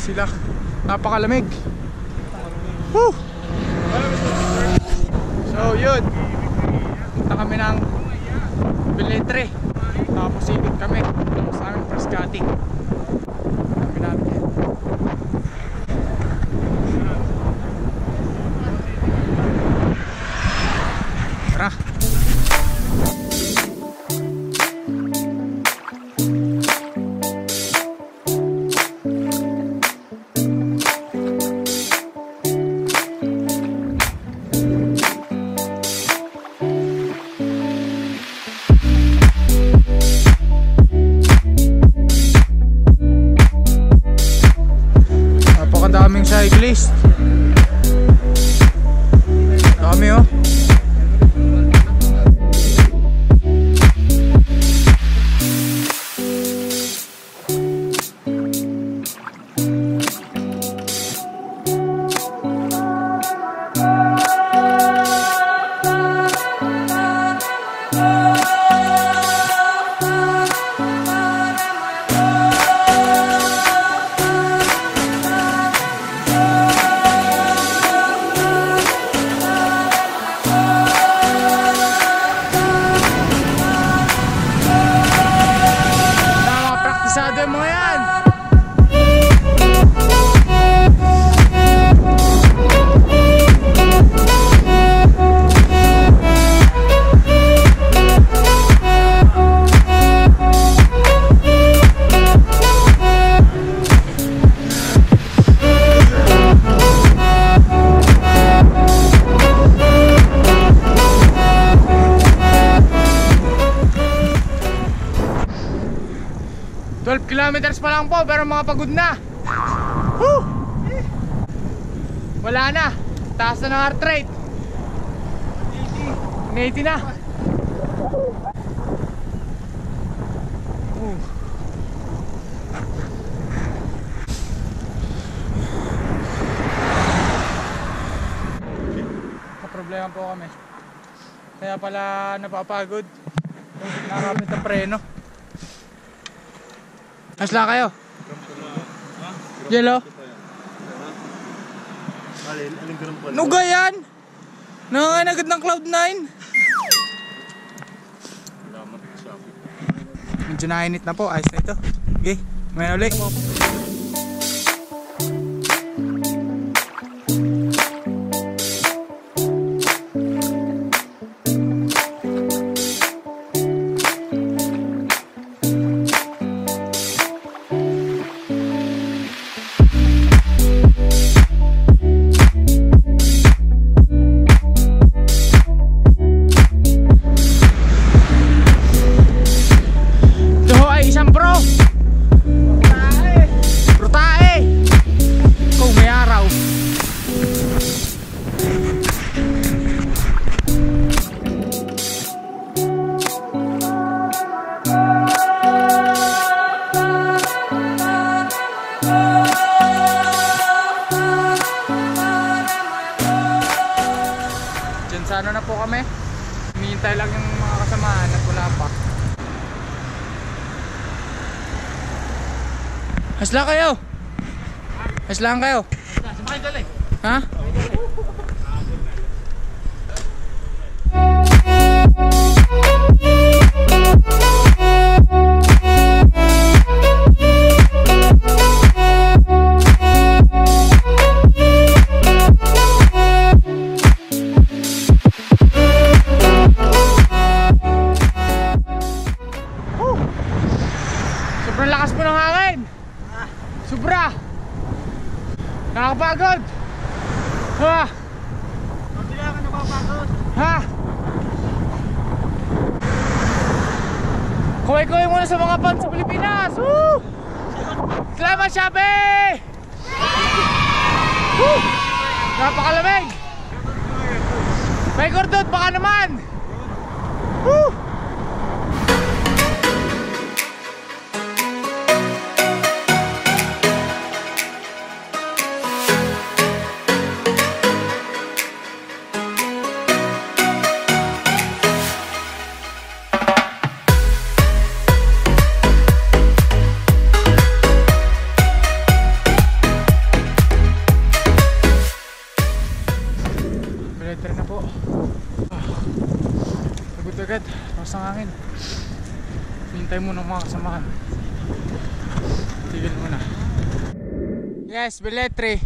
sila. Napakalamig. Woo! So yun, punta kami ng Beletre. Tapos ikot kami sa aming Frascati. Kami natin. Tara. Napakadaming cyclist. Dami oh. Sabi mo yan. Kilometers pa lang po pero mga pagod na. Woo! Wala na. Taas na ng heart rate. 80 na. Problema po kami. Kaya pala napapagod. Nakakapit ang preno. Asla kayo? Yellow? Nuga yan! Nanganagad ng Cloud9. Medyo nainit na po. Ayos na ito. Okay, may ulit. Sa ano na po kami, hinihintay lang yung mga kasamahan at wala pa. Hasla kayo! Haslaan kayo! Sumakay dali! Ha? Sobrang lakas po ng hangin. Sobra. Nakakapagod. Ha? Hindi ka napapagod. Ha? Kaway-kaway muna sa mga fans sa Pilipinas. Woo! Salamat, Shabe! Woo! Napakalamig. May kordot, baka naman. Woo! agad. Lakas ng hangin. Hintay mo ng mga kasamahan. Tigil muna. Yes, Beletre.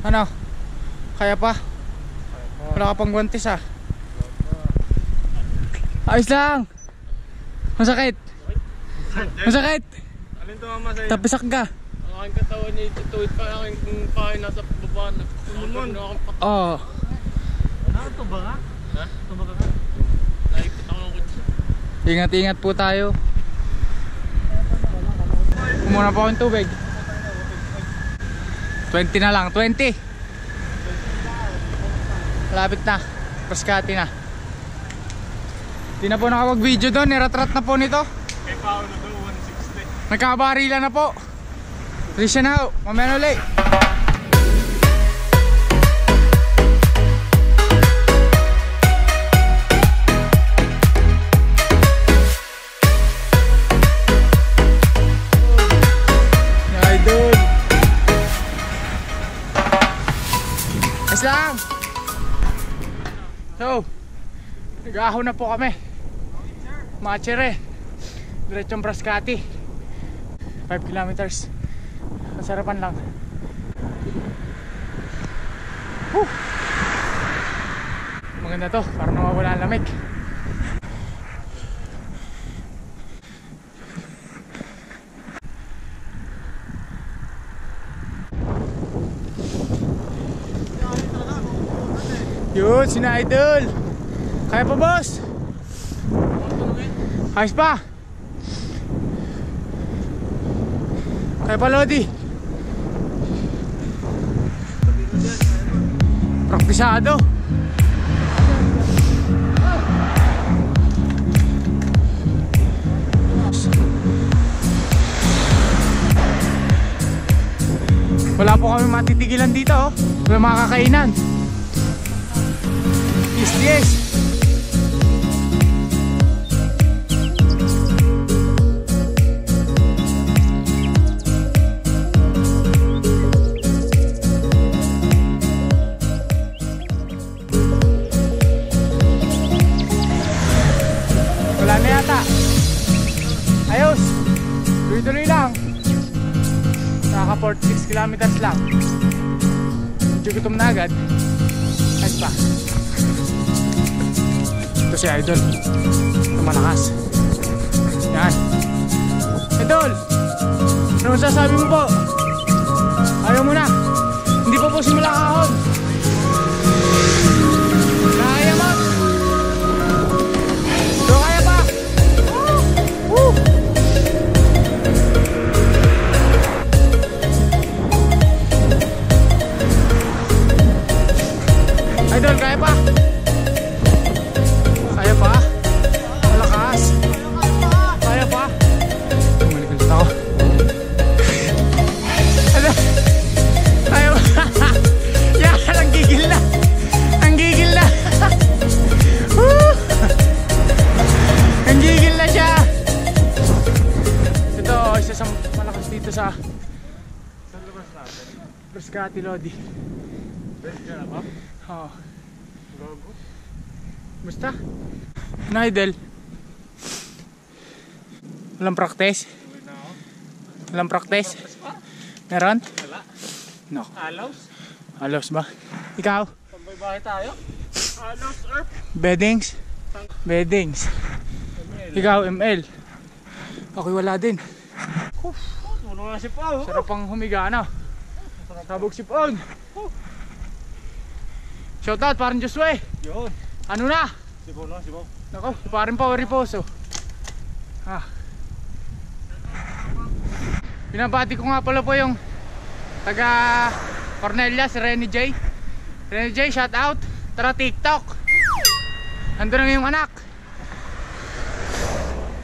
Ano? Kaya pa? Wala ka pang guwantes ah. Ayos lang. Masakit. Masakit. Alin to mama sa'yo? Tapisak ka. Ang aking katawan niya itutuwid pa ang aking pahay nasa baba. Tumumon. Oo. Ano ito ba ka? Ha? Ito ba ka? Naipit ako ng kutsi. Ingat-ingat po tayo. Kumuna po akong tubig. 20 na lang, 20. Malapit na. Frascati na. Di na po nakapag-video doon. Nirat-rat na po nito. Kay Paolo doon, 160. Nagkabarila na po. Trisha na ho. Mamaya na ulit. Lang. So, nag-ahon na po kami. Machere. Diretsong Frascati. 5 kilometers. Masarapan lang. Maganda to, para nawawala ang lamig. Yun, sina Idol. Kaya pa boss? Ayos pa? Kaya pa Lodi? Praktisado. Wala po kami matitigilan dito oh. Wala makakainan. Yes. Wala na yata. Ayos. Tuloy-tuloy lang. Naka 46 kilometers lang. Medyo gutom na agad. Ayos pa. Ito si Idol. Ito malakas. Yan. Idol! Ano masasabi mo po? Ayaw mo na. Hindi po po simula kahon. Kaya mo? So kaya pa? Woo! Idol, kaya pa? Kaya pa? Malakas? Kaya pa? Malikot ako. Ano? Kaya pa? Yan! Ang gigil na! Ang gigil na! Ang gigil na siya! Ito, isa sa malakas dito sa labas natin. Frascati Lodi. Best ka na ba? Oo. Gago. Basta? Na Idol? Walang practice? Walang practice? Meron? Wala. No. Alaws? Alos ba? Ikaw? Tambay bahay tayo? Alaws, Earth. Beddings? Beddings. Ikaw, ML. Ako'y wala din. Ano nga si Pao? Sarap pang humiga na. Sabog sipon. Shoutout parang Joshua. Yun. Ano na? Sibaw na, sibaw. Nako, parang Power Riposo. Binabati ko nga pala po yung taga Cornelia, si Renny J. Renny J, shout out. Tara TikTok. Ando na yung anak.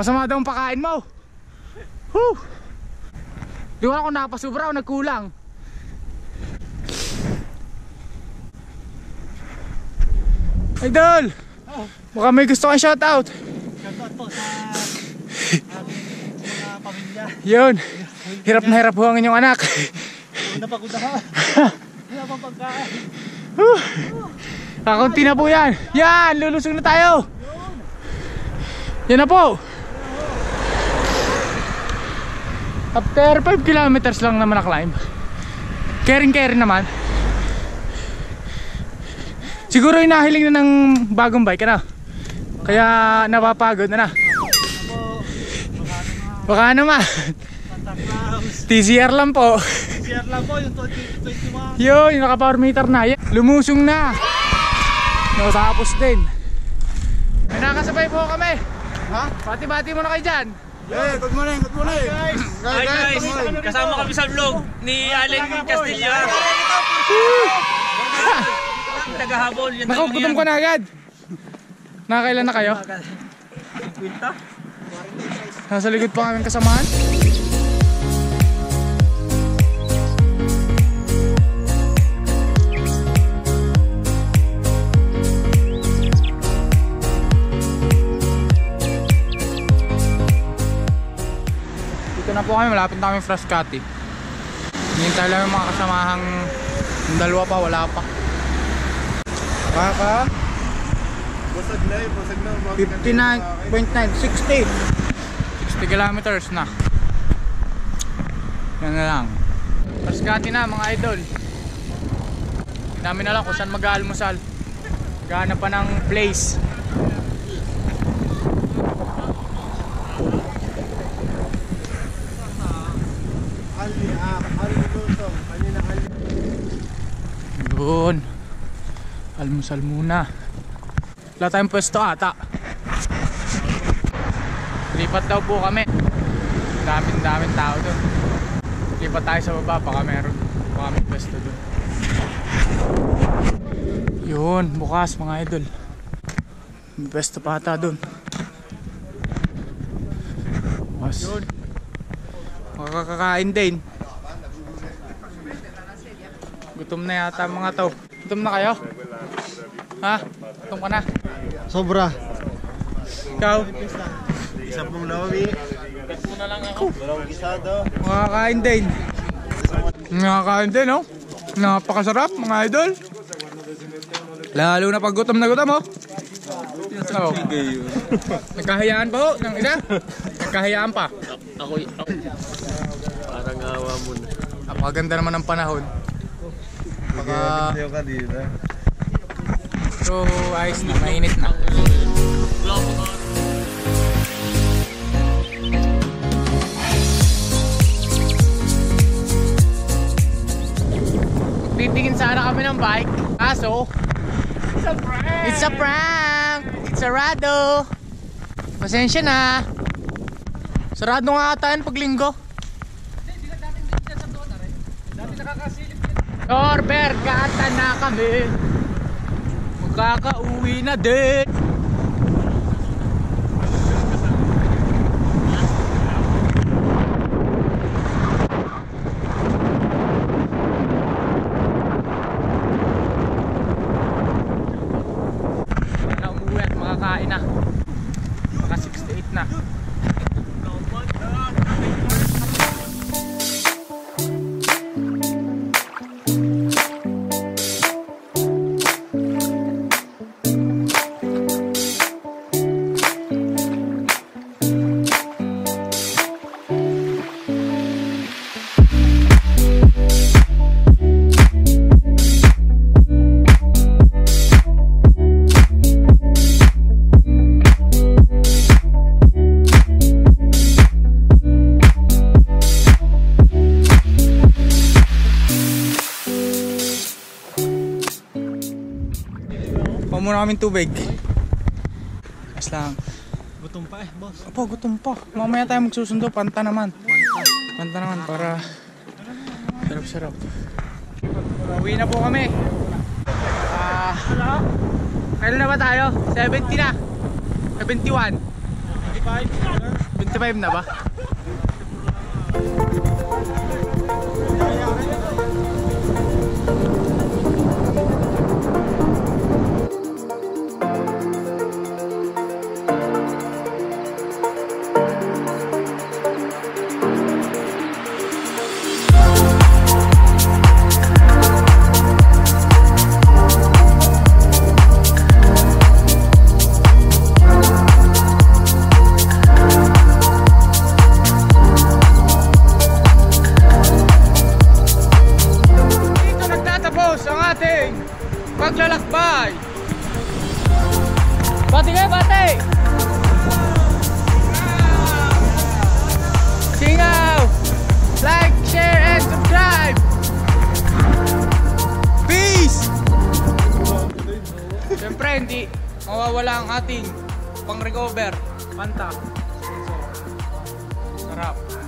Masama daw ang pakain mo. Whew. Di ko ako nakapasubra o nagkulang. Idol! Baka may gusto kang shoutout. Shoutout po sa mga pamilya. Yun. Hirap na hirap ho ang inyong anak. Napagod ako. Wala pang pagkain. Kakunti na po yan. Yan, lulusog na tayo. Yan na po. After 5 kilometers lang naman na-climb. Caring naman. Siguro inahiling na ng bagong bike na. Kaya napapagod na. Baka naman. TCR lang po. TCR lang po, yung 2021. Yun, yung naka-power meter na. Lumusong na. Natapos din. May nakasabay po kami. Ha? Bati-bati muna kayo dyan. Hey, good morning. Hi guys, kasama kami sa vlog ni Allen Castillo. Tagahabol. Nakugutom ko na agad. Nakakailan na kayo? Nasa likod pa kami kasamahan. Dito na po kami, malapit na kami Frascati. Hinihintay lang yung mga kasamahang yung dalawa pa, wala pa. Baka Busag na. 59.9, 60 kilometers na. Yan na lang. Frascati na mga idol. Hindi namin alam kung saan mag-aalmusal. Gahanap pa ng place. Yun. Almusal muna. Wala tayong pwesto ata. Lipat daw po kami. Daming tao doon. Lipat tayo sa baba. Baka meron. Baka may pwesto doon. Yun. Bukas mga idol. May pwesto pa ata doon. Bukas. Makakakain din. Gutom na yata mga to. Gutom na kayo? Ha? Gutom ka na? Sobra. Ikaw? Isa pong lawi. Gas mo na lang ako. Dalawang gisado. Makakain din. Makakain din, oh. Napakasarap mga idol. Lalo na pag gutom na gutom, oh. Oh. Nagkahayaan pa, oh. Ng ina. Nagkahayaan pa. Ako. Parang awa mo na. Napakaganda naman ng panahon. Baka... So, ayos na. Mainit na. Titingin sana kami ng bike. Kaso, it's a prank! It's a rado! Pasensya na. Sarado nga ata yan pag linggo. Orber, kata na kami. Magkakauwi na din. Na umuwi at makakain na. Maka 68 na. Muna kaming tubig. As lang. Gutom pa boss. Opo, gutom pa. Mamaya tayo magsusundo. Panta naman para sarap-sarap. Uwi na po kami. Kailan na ba tayo? 70 na. 71. 25 na ba? matapos ang ating paglalakbay. Bati kayo, bati! Singaw! Like, share, and subscribe! Peace! Siyempre, hindi mawawala ang ating pang-recover. Panta. Sarap.